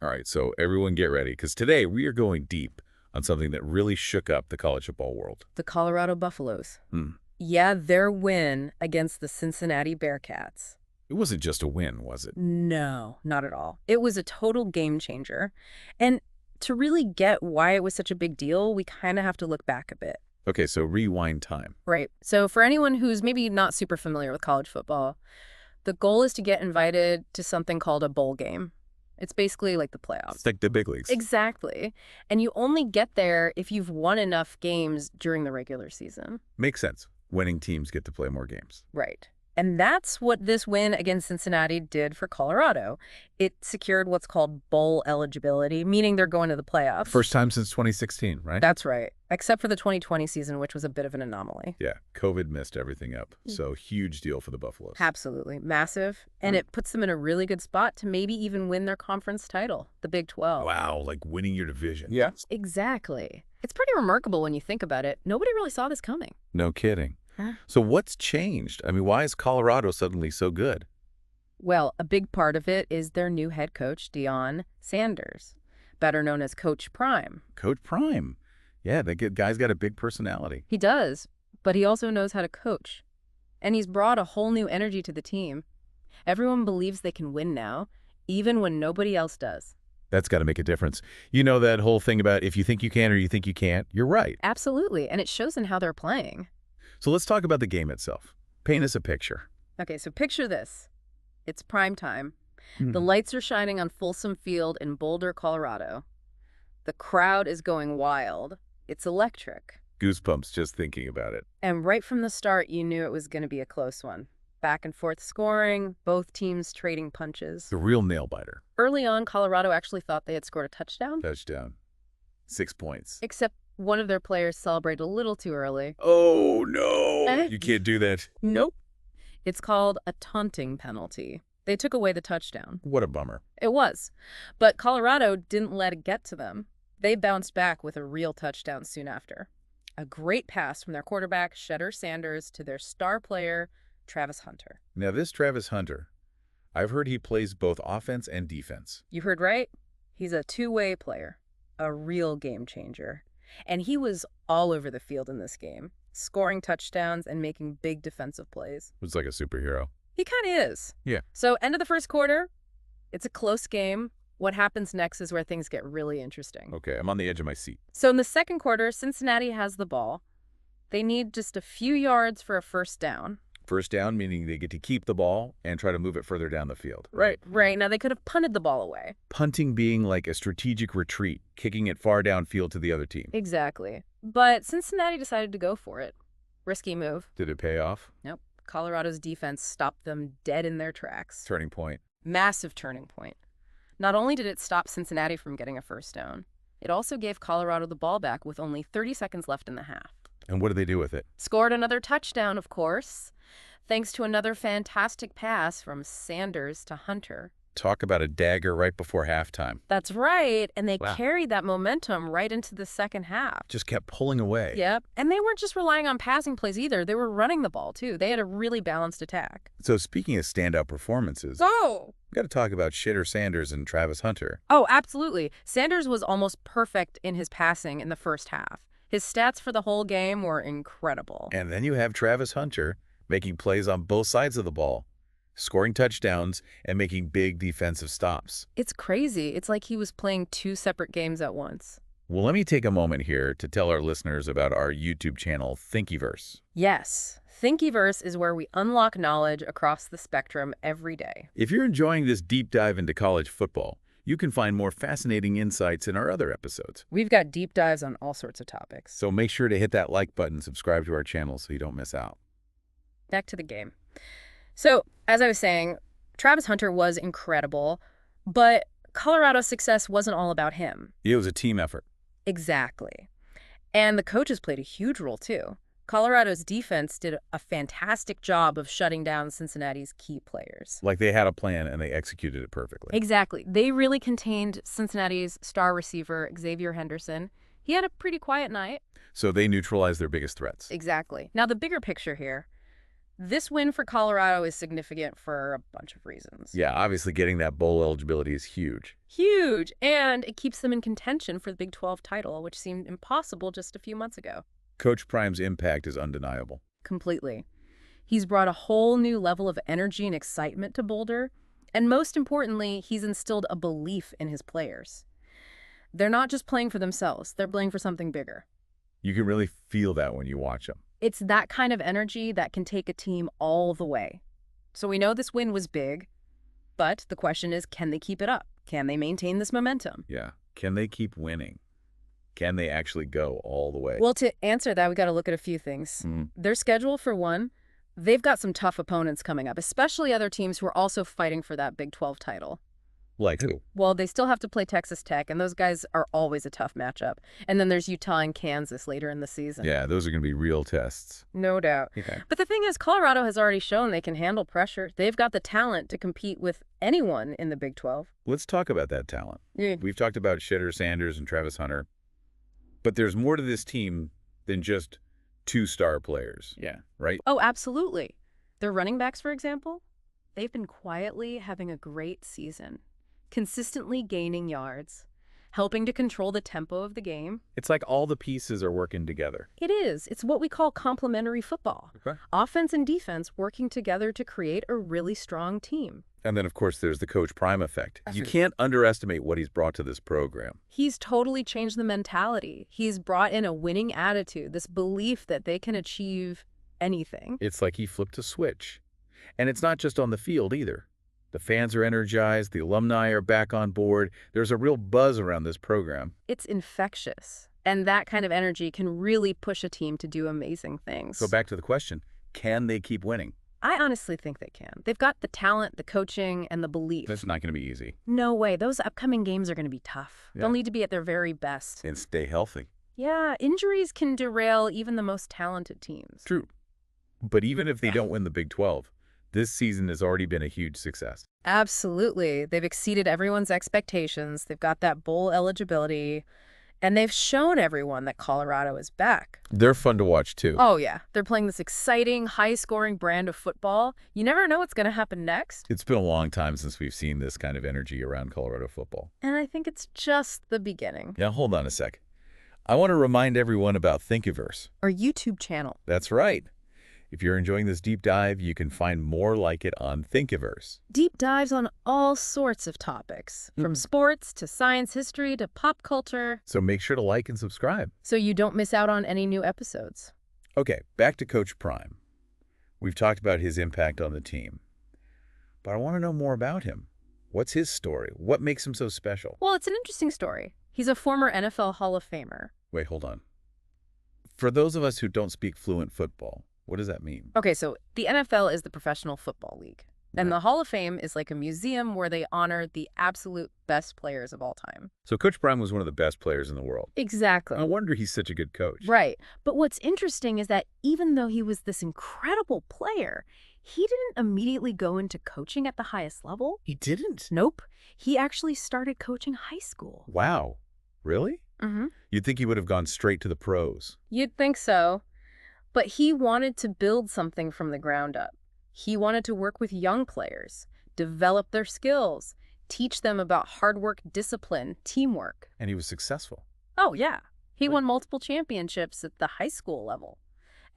All right, so everyone get ready, because today we are going deep on something that really shook up the college football world. The Colorado Buffaloes. Hmm. Yeah, their win against the Cincinnati Bearcats. It wasn't just a win, was it? No, not at all. It was a total game changer. And to really get why it was such a big deal, we kind of have to look back a bit. Okay, so rewind time. Right. So for anyone who's maybe not super familiar with college football, the goal is to get invited to something called a bowl game. It's basically like the playoffs. It's like the big leagues. Exactly. And you only get there if you've won enough games during the regular season. Makes sense. Winning teams get to play more games. Right. And that's what this win against Cincinnati did for Colorado. It secured what's called bowl eligibility, meaning they're going to the playoffs. First time since 2016, right? That's right. Except for the 2020 season, which was a bit of an anomaly. Yeah, COVID messed everything up. So huge deal for the Buffaloes. Absolutely. Massive. And it puts them in a really good spot to maybe even win their conference title, the Big 12. Wow, like winning your division. Yeah. Exactly. It's pretty remarkable when you think about it. Nobody really saw this coming. No kidding. Huh? So what's changed? I mean, why is Colorado suddenly so good? Well, a big part of it is their new head coach, Deion Sanders, better known as Coach Prime. Coach Prime. Yeah, that guy's got a big personality. He does, but he also knows how to coach. And he's brought a whole new energy to the team. Everyone believes they can win now, even when nobody else does. That's got to make a difference. You know that whole thing about if you think you can or you think you can't? You're right. Absolutely, and it shows in how they're playing. So let's talk about the game itself. Paint us a picture. Okay, so picture this. It's prime time. The lights are shining on Folsom Field in Boulder, Colorado. The crowd is going wild. It's electric. Goosebumps just thinking about it. And right from the start, you knew it was going to be a close one. Back and forth scoring, both teams trading punches. The real nail-biter. Early on, Colorado actually thought they had scored a touchdown. Touchdown. 6 points. Except one of their players celebrated a little too early. Oh, no. Eh? You can't do that. Nope. It's called a taunting penalty. They took away the touchdown. What a bummer. It was. But Colorado didn't let it get to them. They bounced back with a real touchdown soon after. A great pass from their quarterback, Shedder Sanders, to their star player, Travis Hunter. Now, this Travis Hunter, I've heard he plays both offense and defense. You heard right? He's a two-way player, a real game changer. And he was all over the field in this game, scoring touchdowns and making big defensive plays. Looks like a superhero. He kind of is. Yeah. So end of the first quarter, it's a close game. What happens next is where things get really interesting. Okay, I'm on the edge of my seat. So in the second quarter, Cincinnati has the ball. They need just a few yards for a first down. First down, meaning they get to keep the ball and try to move it further down the field. Right. Now, they could have punted the ball away. Punting being like a strategic retreat, kicking it far downfield to the other team. Exactly. But Cincinnati decided to go for it. Risky move. Did it pay off? Nope. Colorado's defense stopped them dead in their tracks. Turning point. Massive turning point. Not only did it stop Cincinnati from getting a first down, it also gave Colorado the ball back with only 30 seconds left in the half. And what did they do with it? Scored another touchdown, of course, thanks to another fantastic pass from Sanders to Hunter. Talk about a dagger right before halftime. That's right, and they Wow. carried that momentum right into the second half. Just kept pulling away. Yep, and they weren't just relying on passing plays either. They were running the ball, too. They had a really balanced attack. So speaking of standout performances, Oh! we got to talk about Shedder Sanders and Travis Hunter. Oh, absolutely. Sanders was almost perfect in his passing in the first half. His stats for the whole game were incredible. And then you have Travis Hunter making plays on both sides of the ball, scoring touchdowns and making big defensive stops. It's crazy. It's like he was playing two separate games at once. Well, let me take a moment here to tell our listeners about our YouTube channel, Thinkiverse. Yes, Thinkiverse is where we unlock knowledge across the spectrum every day. If you're enjoying this deep dive into college football, you can find more fascinating insights in our other episodes. We've got deep dives on all sorts of topics. So make sure to hit that like button, subscribe to our channel so you don't miss out. Back to the game. So, as I was saying, Travis Hunter was incredible, but Colorado's success wasn't all about him. It was a team effort. Exactly. And the coaches played a huge role, too. Colorado's defense did a fantastic job of shutting down Cincinnati's key players. Like they had a plan and they executed it perfectly. Exactly. They really contained Cincinnati's star receiver, Xavier Henderson. He had a pretty quiet night. So they neutralized their biggest threats. Exactly. Now, the bigger picture here, This win for Colorado is significant for a bunch of reasons. Yeah, obviously getting that bowl eligibility is huge. Huge, and it keeps them in contention for the Big 12 title, which seemed impossible just a few months ago. Coach Prime's impact is undeniable. Completely. He's brought a whole new level of energy and excitement to Boulder, and most importantly, he's instilled a belief in his players. They're not just playing for themselves, they're playing for something bigger. You can really feel that when you watch them. It's that kind of energy that can take a team all the way. So we know this win was big, but the question is, can they keep it up? Can they maintain this momentum? Yeah. Can they keep winning? Can they actually go all the way? Well, to answer that, we got to look at a few things. Their schedule, for one, they've got some tough opponents coming up, especially other teams who are also fighting for that Big 12 title. Like who? Well, they still have to play Texas Tech, and those guys are always a tough matchup. And then there's Utah and Kansas later in the season. Yeah, those are going to be real tests. No doubt. Okay. But the thing is, Colorado has already shown they can handle pressure. They've got the talent to compete with anyone in the Big 12. Let's talk about that talent. Yeah. We've talked about Shedeur Sanders and Travis Hunter, but there's more to this team than just two-star players. Yeah. Right? Oh, absolutely. Their running backs, for example, they've been quietly having a great season, consistently gaining yards, helping to control the tempo of the game. It's like all the pieces are working together. It is. It's what we call complementary football. Okay. Offense and defense working together to create a really strong team. And then, of course, there's the Coach Prime effect. You can't underestimate what he's brought to this program. He's totally changed the mentality. He's brought in a winning attitude, this belief that they can achieve anything. It's like he flipped a switch. And it's not just on the field either. The fans are energized. The alumni are back on board. There's a real buzz around this program. It's infectious. And that kind of energy can really push a team to do amazing things. So back to the question, can they keep winning? I honestly think they can. They've got the talent, the coaching, and the belief. That's not going to be easy. No way. Those upcoming games are going to be tough. Yeah. They'll need to be at their very best. And stay healthy. Yeah, injuries can derail even the most talented teams. True. But even if they don't win the Big 12, this season has already been a huge success. Absolutely. They've exceeded everyone's expectations. They've got that bowl eligibility. And they've shown everyone that Colorado is back. They're fun to watch, too. Oh, yeah. They're playing this exciting, high-scoring brand of football. You never know what's going to happen next. It's been a long time since we've seen this kind of energy around Colorado football. And I think it's just the beginning. Yeah, hold on a sec. I want to remind everyone about Thinkiverse. Our YouTube channel. That's right. If you're enjoying this deep dive, you can find more like it on Thinkiverse. Deep dives on all sorts of topics, from sports to science history to pop culture. So make sure to like and subscribe. So you don't miss out on any new episodes. Okay, back to Coach Prime. We've talked about his impact on the team. But I want to know more about him. What's his story? What makes him so special? Well, it's an interesting story. He's a former NFL Hall of Famer. Wait, hold on. For those of us who don't speak fluent football, what does that mean? Okay, so the NFL is the Professional Football League. And the Hall of Fame is like a museum where they honor the absolute best players of all time. So Coach Prime was one of the best players in the world. Exactly. No wonder he's such a good coach. Right. But what's interesting is that even though he was this incredible player, he didn't immediately go into coaching at the highest level. He didn't? Nope. He actually started coaching high school. Wow. Really? Mm-hmm. You'd think he would have gone straight to the pros. You'd think so. But he wanted to build something from the ground up. He wanted to work with young players, develop their skills, teach them about hard work, discipline, teamwork. And he was successful. Oh, yeah. He won multiple championships at the high school level.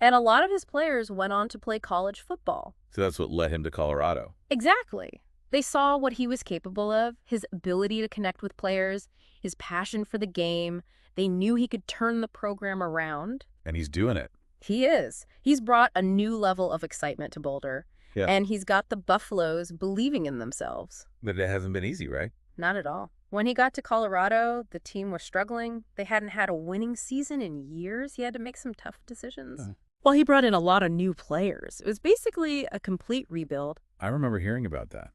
And a lot of his players went on to play college football. So that's what led him to Colorado. Exactly. They saw what he was capable of, his ability to connect with players, his passion for the game. They knew he could turn the program around. And he's doing it. He is. He's brought a new level of excitement to Boulder. Yeah. And he's got the Buffaloes believing in themselves. But it hasn't been easy, right? Not at all. When he got to Colorado, the team was struggling. They hadn't had a winning season in years. He had to make some tough decisions. Well, he brought in a lot of new players. It was basically a complete rebuild. I remember hearing about that.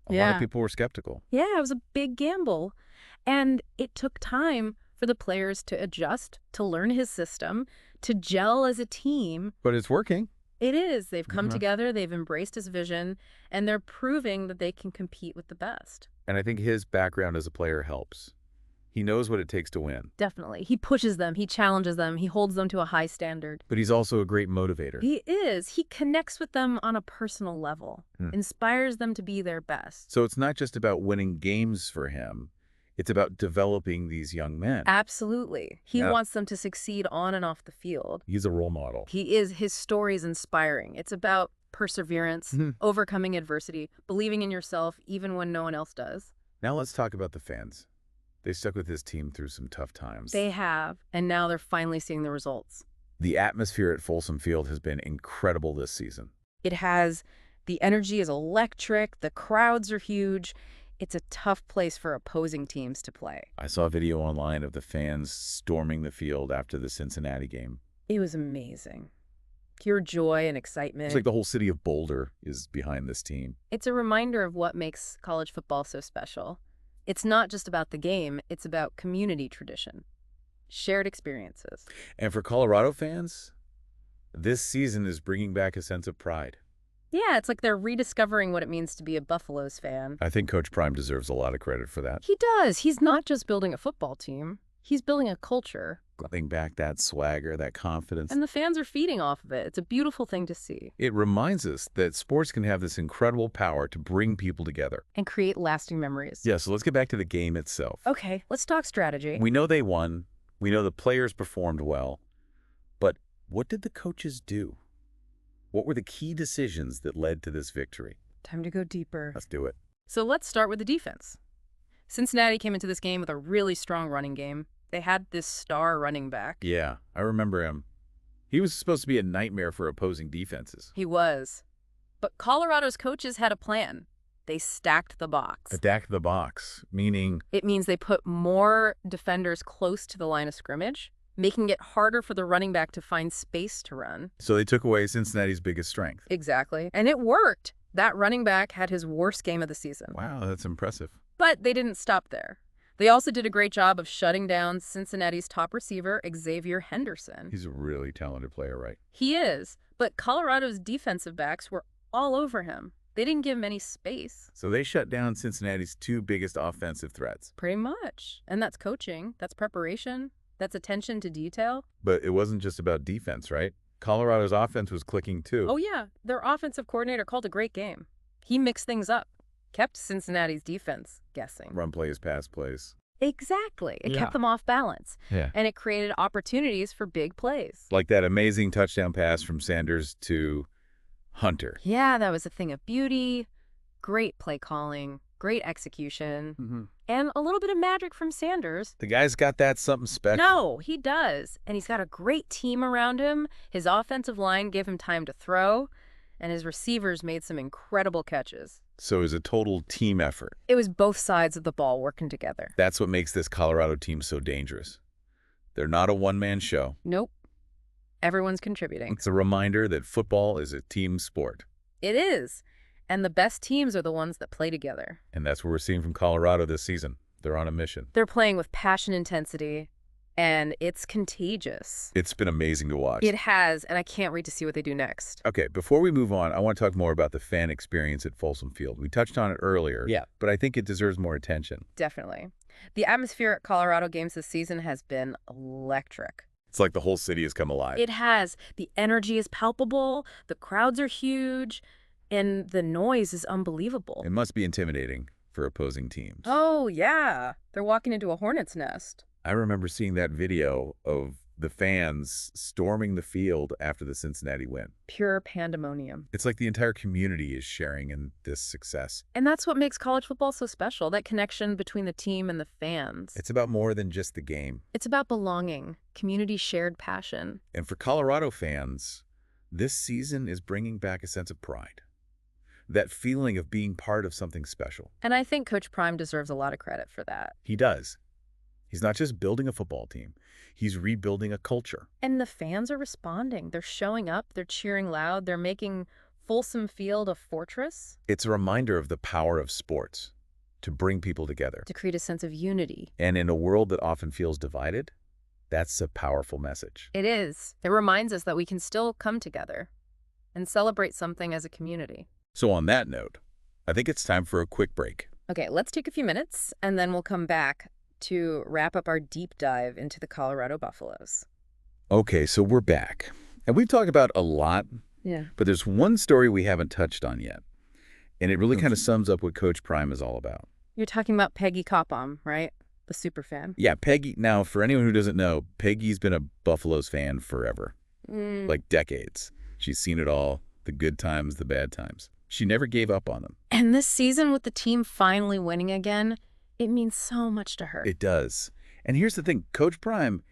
A lot of people were skeptical. Yeah, it was a big gamble. And it took time for the players to adjust, to learn his system, to gel as a team. But it's working. It is. They've come together, they've embraced his vision, and they're proving that they can compete with the best. And I think his background as a player helps. He knows what it takes to win. Definitely. He pushes them, he challenges them, he holds them to a high standard. But he's also a great motivator. He is. He connects with them on a personal level, inspires them to be their best. So it's not just about winning games for him. It's about developing these young men. Absolutely. He wants them to succeed on and off the field. He's a role model. He is. His story is inspiring. It's about perseverance, overcoming adversity, believing in yourself even when no one else does. Now let's talk about the fans. They stuck with his team through some tough times. They have, and now they're finally seeing the results. The atmosphere at Folsom Field has been incredible this season. It has. The energy is electric. The crowds are huge. It's a tough place for opposing teams to play. I saw a video online of the fans storming the field after the Cincinnati game. It was amazing. Pure joy and excitement. It's like the whole city of Boulder is behind this team. It's a reminder of what makes college football so special. It's not just about the game, it's about community tradition, shared experiences. And for Colorado fans, this season is bringing back a sense of pride. Yeah, it's like they're rediscovering what it means to be a Buffaloes fan. I think Coach Prime deserves a lot of credit for that. He does. He's not just building a football team. He's building a culture. Getting back that swagger, that confidence. And the fans are feeding off of it. It's a beautiful thing to see. It reminds us that sports can have this incredible power to bring people together. And create lasting memories. Yeah, so let's get back to the game itself. Okay, let's talk strategy. We know they won. We know the players performed well. But what did the coaches do? What were the key decisions that led to this victory? Time to go deeper. Let's do it. So let's start with the defense. Cincinnati came into this game with a really strong running game. They had this star running back. Yeah, I remember him. He was supposed to be a nightmare for opposing defenses. He was. But Colorado's coaches had a plan. They stacked the box. Stacked the box, meaning? It means they put more defenders close to the line of scrimmage, making it harder for the running back to find space to run. So they took away Cincinnati's biggest strength. Exactly. And it worked. That running back had his worst game of the season. Wow, that's impressive. But they didn't stop there. They also did a great job of shutting down Cincinnati's top receiver, Xavier Henderson. He's a really talented player, right? He is. But Colorado's defensive backs were all over him. They didn't give him any space. So they shut down Cincinnati's two biggest offensive threats. Pretty much. And that's coaching. That's preparation. That's attention to detail. But it wasn't just about defense, right? Colorado's offense was clicking too. Oh, yeah. Their offensive coordinator called a great game. He mixed things up. Kept Cincinnati's defense guessing. Run plays, pass plays. Exactly. It kept them off balance. Yeah. And it created opportunities for big plays. Like that amazing touchdown pass from Sanders to Hunter. Yeah, that was a thing of beauty. Great play calling. Great execution. And a little bit of magic from Sanders. The guy's got that something special. No, he does. And he's got a great team around him. His offensive line gave him time to throw. And his receivers made some incredible catches. So it was a total team effort. It was both sides of the ball working together. That's what makes this Colorado team so dangerous. They're not a one-man show. Nope. Everyone's contributing. It's a reminder that football is a team sport. It is. And the best teams are the ones that play together. And that's what we're seeing from Colorado this season. They're on a mission. They're playing with passion, intensity, and it's contagious. It's been amazing to watch. It has, and I can't wait to see what they do next. Okay, before we move on, I want to talk more about the fan experience at Folsom Field. We touched on it earlier, but I think it deserves more attention. Definitely. The atmosphere at Colorado games this season has been electric. It's like the whole city has come alive. It has. The energy is palpable, the crowds are huge, and the noise is unbelievable. It must be intimidating for opposing teams. Oh, yeah. They're walking into a hornet's nest. I remember seeing that video of the fans storming the field after the Cincinnati win. Pure pandemonium. It's like the entire community is sharing in this success. And that's what makes college football so special, that connection between the team and the fans. It's about more than just the game. It's about belonging, community shared passion. And for Colorado fans, this season is bringing back a sense of pride. That feeling of being part of something special. And I think Coach Prime deserves a lot of credit for that. He does. He's not just building a football team. He's rebuilding a culture. And the fans are responding. They're showing up. They're cheering loud. They're making Folsom Field a fortress. It's a reminder of the power of sports to bring people together. To create a sense of unity. And in a world that often feels divided, that's a powerful message. It is. It reminds us that we can still come together and celebrate something as a community. So on that note, I think it's time for a quick break. Okay, let's take a few minutes, and then we'll come back to wrap up our deep dive into the Colorado Buffaloes. Okay, so we're back. And we've talked about a lot, Yeah. but there's one story we haven't touched on yet. And it really Oof. kind of sums up what Coach Prime is all about. You're talking about Peggy Coppomm, right? The super fan. Yeah, Peggy. Now, for anyone who doesn't know, Peggy's been a Buffaloes fan forever, like decades. She's seen it all, the good times, the bad times. She never gave up on them. And this season, with the team finally winning again, it means so much to her. It does. And here's the thing. Coach Prime,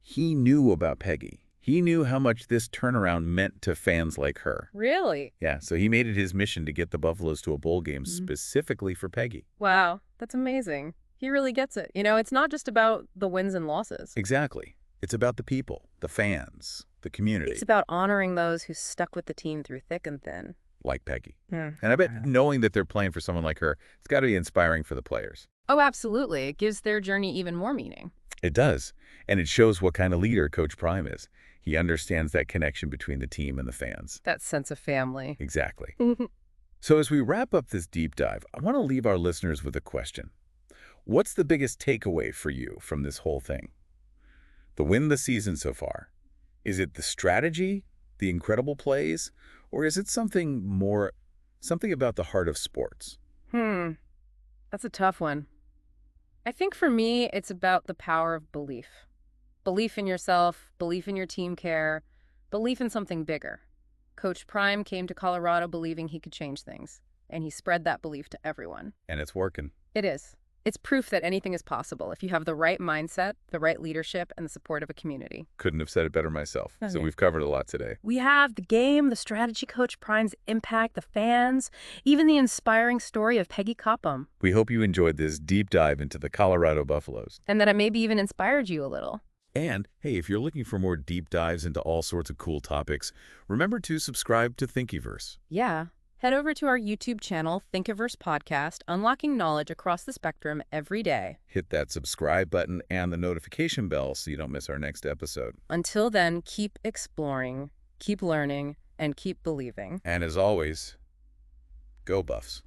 he knew about Peggy. He knew how much this turnaround meant to fans like her. Really? Yeah, so he made it his mission to get the Buffaloes to a bowl game specifically for Peggy. Wow, that's amazing. He really gets it. You know, it's not just about the wins and losses. Exactly. It's about the people, the fans, the community. It's about honoring those who stuck with the team through thick and thin. Like Peggy. And I bet knowing that they're playing for someone like her, it's got to be inspiring for the players. Oh, absolutely. It gives their journey even more meaning. It does. And it shows what kind of leader Coach Prime is. He understands that connection between the team and the fans. That sense of family. Exactly. So as we wrap up this deep dive, I want to leave our listeners with a question. What's the biggest takeaway for you from this whole thing? The win of the season so far. Is it the strategy, the incredible plays, or is it something more, something about the heart of sports? That's a tough one. I think for me, it's about the power of belief. Belief in yourself, belief in your team care, belief in something bigger. Coach Prime came to Colorado believing he could change things, and he spread that belief to everyone. And it's working. It is. It's proof that anything is possible if you have the right mindset, the right leadership, and the support of a community. Couldn't have said it better myself. So Okay. we've covered a lot today. We have the game, the strategy, Coach Prime's impact, the fans, even the inspiring story of Peggy Coppomm, We hope you enjoyed this deep dive into the Colorado Buffaloes. and that it maybe even inspired you a little. And, hey, if you're looking for more deep dives into all sorts of cool topics, remember to subscribe to Thinkiverse. Yeah. Head over to our YouTube channel, Thinkiverse Podcast, unlocking knowledge across the spectrum every day. Hit that subscribe button and the notification bell so you don't miss our next episode. Until then, keep exploring, keep learning, and keep believing. And as always, go Buffs.